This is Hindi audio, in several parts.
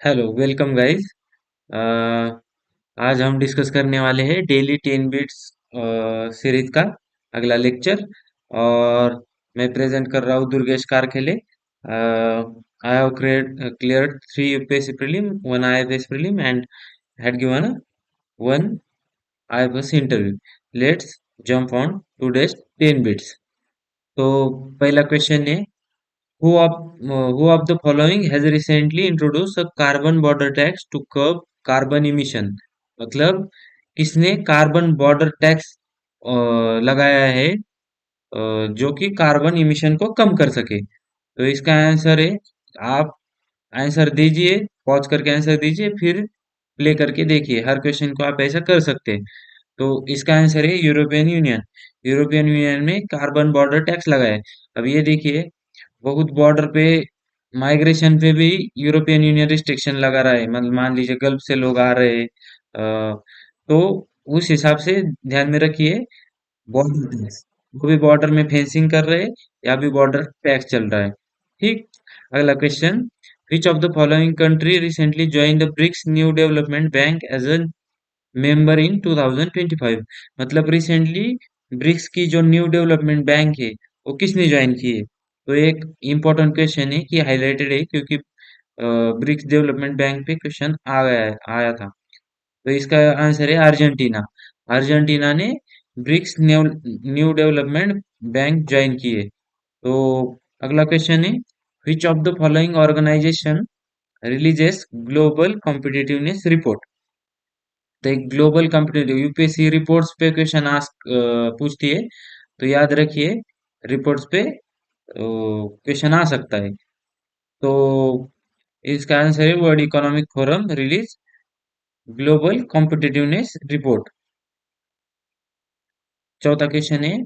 Hello welcome guys. आज हम डिस्कस करने वाले हैं डेली 10 बिट्स सीरीज का अगला लेक्चर। और मैं प्रेजेंट कर रहा हूँ Durgesh Karkhele. I have cleared 3 UPSC prelim, 1 IFS prelim and had given a 1 IFS interview. Let's jump on today's 10 bits. तो पहला क्वेश्चन है, who of the following has recently introduced a carbon border tax to curb carbon emission? मतलब किसने कार्बन बॉर्डर टैक्स लगाया है जो कि कार्बन इमिशन को कम कर सके। तो इसका आंसर है, आप आंसर दीजिए, पॉज करके आंसर दीजिए, फिर प्ले करके देखिए। हर क्वेश्चन को आप ऐसा कर सकते हैं। तो इसका आंसर है यूरोपियन यूनियन। यूरोपियन यूनियन में कार्बन बॉर्डर टैक्स लगाया है। अब ये देखिए, बहुत बॉर्डर पे माइग्रेशन पे भी यूरोपियन यूनियन रिस्ट्रिक्शन लगा रहा है। मतलब मान लीजिए गल्फ से लोग आ रहे हैं, तो उस हिसाब से ध्यान में रखिए। बॉर्डर टैक्स, वो भी बॉर्डर में फेंसिंग कर रहे हैं या भी बॉर्डर टैक्स चल रहा है। ठीक। अगला question, which of the following country recently join the BRICS New Development Bank as a member in 2025? मतलब रिसेंटली ब्रिक्स की जो न्यू डेवलपमेंट बैंक है वो किसने ज्वाइन की है? तो एक इम्पोर्टेंट क्वेश्चन है कि हाईलाइटेड है, क्योंकि ब्रिक्स डेवलपमेंट बैंक पे क्वेश्चन आ गया है, आया था। तो इसका आंसर है अर्जेंटीना। अर्जेंटीना ने BRICS New New Development Bank join किए। तो अगला क्वेश्चन है, which of the following organization releases global competitiveness report? तो एक ग्लोबल कॉम्पिटिटिव यूपीएससी रिपोर्ट्स पे क्वेश्चन आस्क पूछती है, तो याद रखिए रिपोर्ट्स पे क्वेश्चन आ सकता है। तो इसका आंसर है world economic forum release global competitiveness report. चौथा क्वेश्चन है,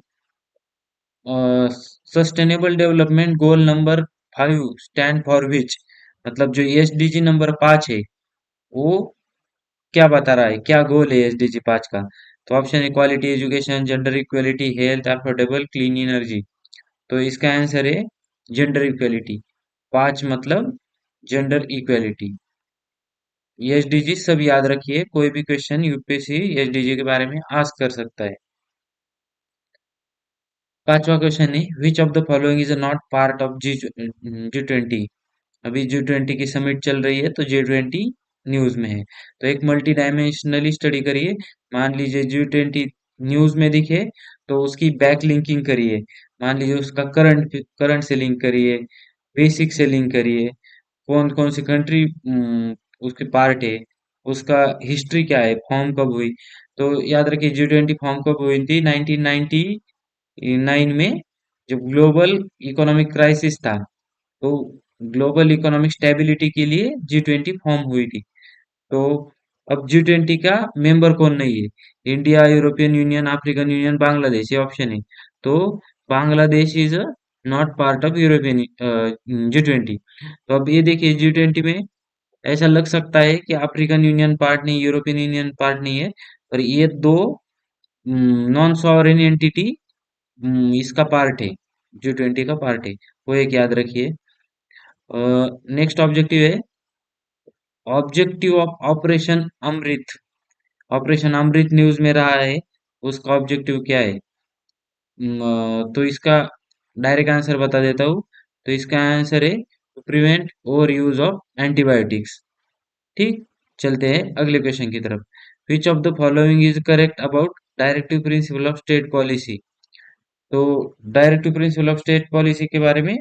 sustainable development goal number 5 stand for which? मतलब जो एसडीजी नंबर 5 है वो क्या बता रहा है, क्या गोल है एसडीजी 5 का? तो ऑप्शन है quality education, gender equality, health, affordable clean energy. तो इसका आंसर है जेंडर इक्वलिटी। 5 मतलब जेंडर इक्वलिटी। एसडीजी सब याद रखिए, कोई भी क्वेश्चन यूपीएससी एसडीजी के बारे में आस्क कर सकता है। पांचवा क्वेश्चन है, which of the following is not part of G 20? अभी G20 की समिट चल रही है, तो G20 न्यूज में है। तो एक मल्टी डायमेंशनली स्टडी करिए। मान लीजिए G20 न्यूज में दिखे, तो उसकी बैक लिंकिंग करिए। मान लीजिए उसका करंट करंट से लिंक करिए, बेसिक से लिंक करिए, कौन कौन सी कंट्री उसके पार्ट है, उसका हिस्ट्री क्या है, फॉर्म कब हुई। तो याद रखिए G20 फॉर्म कब हुई थी, 1999 में, जब ग्लोबल इकोनॉमिक क्राइसिस था। तो ग्लोबल इकोनॉमिक स्टेबिलिटी के लिए G20 फॉर्म हुई थी। तो अब G20 का मेंबर कौन नहीं है? India, European union, African union, Bangladesh, ये ऑप्शन है। तो Bangladesh is not part of European G20। तो अब ये देखिए G20 में ऐसा लग सकता है कि अफ्रीकन यूनियन पार्ट नहीं, यूरोपियन यूनियन पार्ट नहीं है, पर ये दो नॉन सॉवरेन एंटिटी इसका पार्ट है, G20 का पार्ट है। वो एक याद रखिए। नेक्स्ट ऑब्जेक्टिव है, objective of operation Amrit. Operation Amrit news में रहा है, उसका ऑब्जेक्टिव क्या है? तो इसका डायरेक्ट आंसर बता देता हूँ। तो इसका आंसर है to prevent over use of antibiotics. ठीक। चलते हैं अगले क्वेश्चन की तरफ। Which of the following is correct about directive principle of state policy? तो directive principle of state policy के बारे में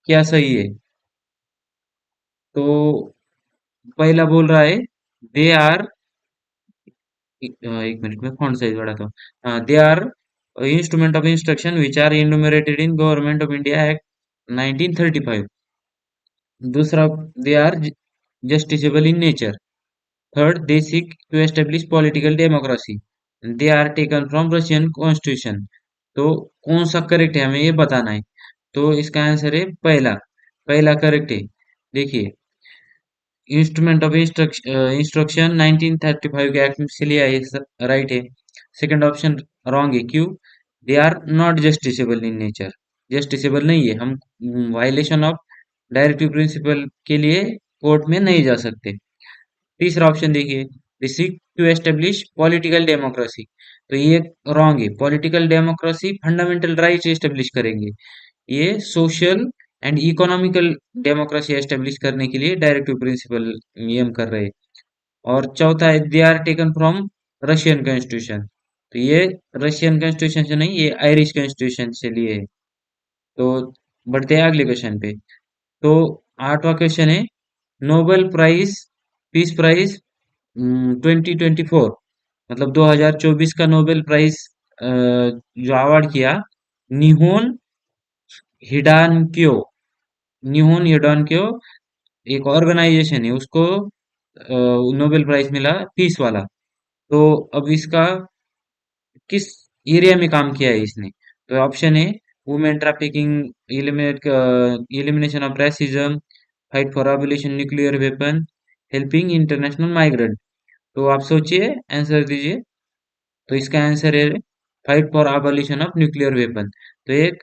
क्या सही है? तो पहला बोल रहा है, दे आर, एक मिनट में फॉन्ट साइज बढ़ाता हूँ। They are instrument of instruction which are enumerated in Government of India Act 1935। दूसरा, they are justiciable in nature. Third, they seek to establish political democracy. They are taken from Russian constitution. तो कौन सा करेक्ट है, हमें ये बताना है। तो इसका आंसर है पहला। पहला करेक्ट है। देखिए, इंस्ट्रूमेंट ऑफ इंस्ट्रक्शन 1935 के एक्ट से लिया है, राइट है। सेकंड ऑप्शन रॉन्ग है, क्यों? They are not justiciable in nature. Justiciable नहीं है, हम वायलेशन ऑफ डायरेक्टिव प्रिंसिपल के लिए कोर्ट में नहीं जा सकते। तीसरा ऑप्शन देखिए, the seek to establish political democracy. तो ये रॉन्ग है। Political democracy fundamental rights establish करेंगे। ये social and economical democracy establish करने के लिए डायरेक्टिव प्रिंसिपल नियम कर रहे हैं। और चौथा है, they are taken from Russian constitution. तो ये रशियन कॉन्स्टिट्यूशन से नहीं, ये आयरिश कॉन्स्टिट्यूशन से लिए है। तो बढ़ते हैं अगले क्वेश्चन पे। तो आठवां क्वेश्चन है, नोबेल प्राइज, पीस प्राइज 2024, मतलब 2024 का नोबेल प्राइज जो अवार्ड किया, निहोन हिडानक्यो, निहोन हिडानक्यो एक ऑर्गेनाइजेशन है, उसको नोबेल प्राइज मिला पीस वाला। तो अब इसका किस एरिया में काम किया है इसने? तो ऑप्शन है, women trafficking, elimination of racism, fight for abolition nuclear weapon, helping international migrant. तो आप सोचिए, आंसर दीजिए। तो इसका आंसर है fight for abolition of nuclear weapon. तो एक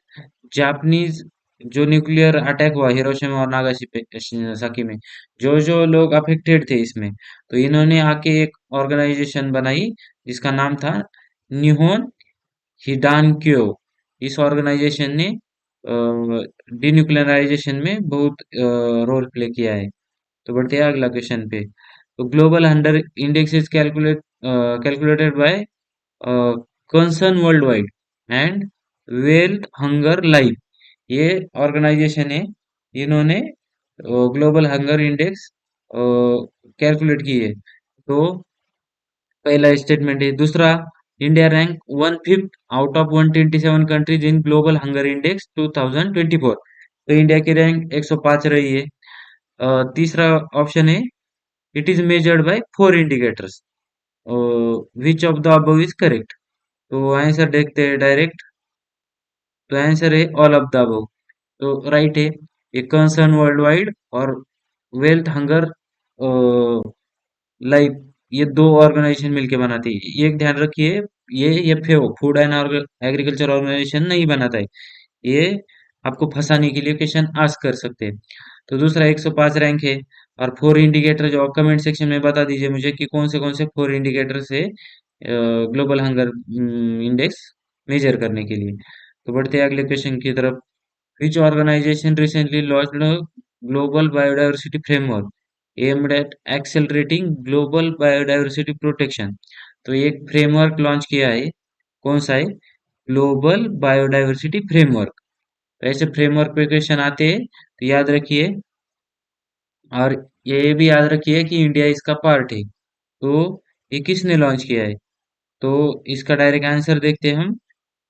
जापानीज जो न्यूक्लियर अटैक हुआ हिरोशिमा और नागासाकी में, जो जो लोग अफेक्टेड थे इसमें, तो इन्होंने आके एक ऑर्गेनाइजेशन बनाई जिसका नाम था निहोन हिडानक्यो। इस ऑर्गेनाइजेशन ने डिन्यूक्लियराइजेशन में बहुत रोल प्ले किया है। तो बढ़ते हैं अगला क्वेश्चन पे। तो global hunger index is calculated by concern world wide and wealth hunger life. ये ऑर्गेनाइजेशन है, इन्होंने ग्लोबल हंगर इंडेक्स कैलकुलेट की है। तो पहला स्टेटमेंट है। दूसरा, India rank 1/5 out of 127 countries in global hunger index 2024। तो इंडिया की रैंक 105 रही है। तीसरा ऑप्शन है, it is measured by 4 indicators, which of the above is correct. तो आंसर देखते हैं डायरेक्ट। तो आंसर है ऑल ऑफ द अबव। तो राइट है। ये कंसर्न वर्ल्ड वाइड और वेल्थ हंगर लाइफ, ये दो ऑर्गेनाइजेशन मिलके बनाती है। ये एक ध्यान रखिए, ये FAO food and agriculture organization नहीं बनाता है। ये आपको फंसाने के लिए क्वेश्चन आस्क कर सकते हैं। तो दूसरा 105 रैंक है। और 4 इंडिकेटर जो कमेंट सेक्शन में बता दीजिए मुझे कि कौन से 4 इंडिकेटर से ग्लोबल हंगर इंडेक्स मेजर करने के लिए। तो बढ़ते हैं अगले क्वेश्चन की तरफ। Which organisation recently launched global biodiversity framework aimed at accelerating global biodiversity protection. तो ये एक फ्रेमवर्क लॉन्च किया है। कौन सा है? Global biodiversity framework. तो ऐसे फ्रेमवर्क पे क्वेश्चन आते हैं, तो याद रखिए। और ये भी याद रखिए कि इंडिया इसका पार्ट है। तो ये किसने लॉन्च किया है? तो इसका डायरेक्ट आंसर देखते हैं हम।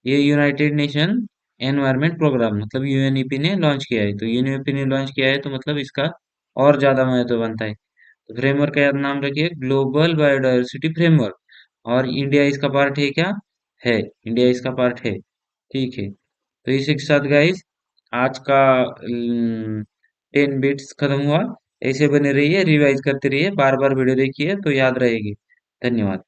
ये यूनाइटेड नेशन एनवायरनमेंट प्रोग्राम, मतलब यूएनईपी ने लॉन्च किया है। तो यूएनईपी ने लॉन्च किया है, तो मतलब इसका और ज्यादा महत्व बनता है। तो फ्रेमवर्क का नाम रखिए ग्लोबल बायोडायवर्सिटी फ्रेमवर्क। और इंडिया इसका पार्ट है क्या? है। इंडिया इसका पार्ट है। ठीक है। तो इसी के साथ गाइस, आज का 10 बिट्स खत्म हुआ। ऐसे बने रहिए, रिवाइज करते रहिए, बार बार वीडियो देखिए तो याद रहेगी। धन्यवाद।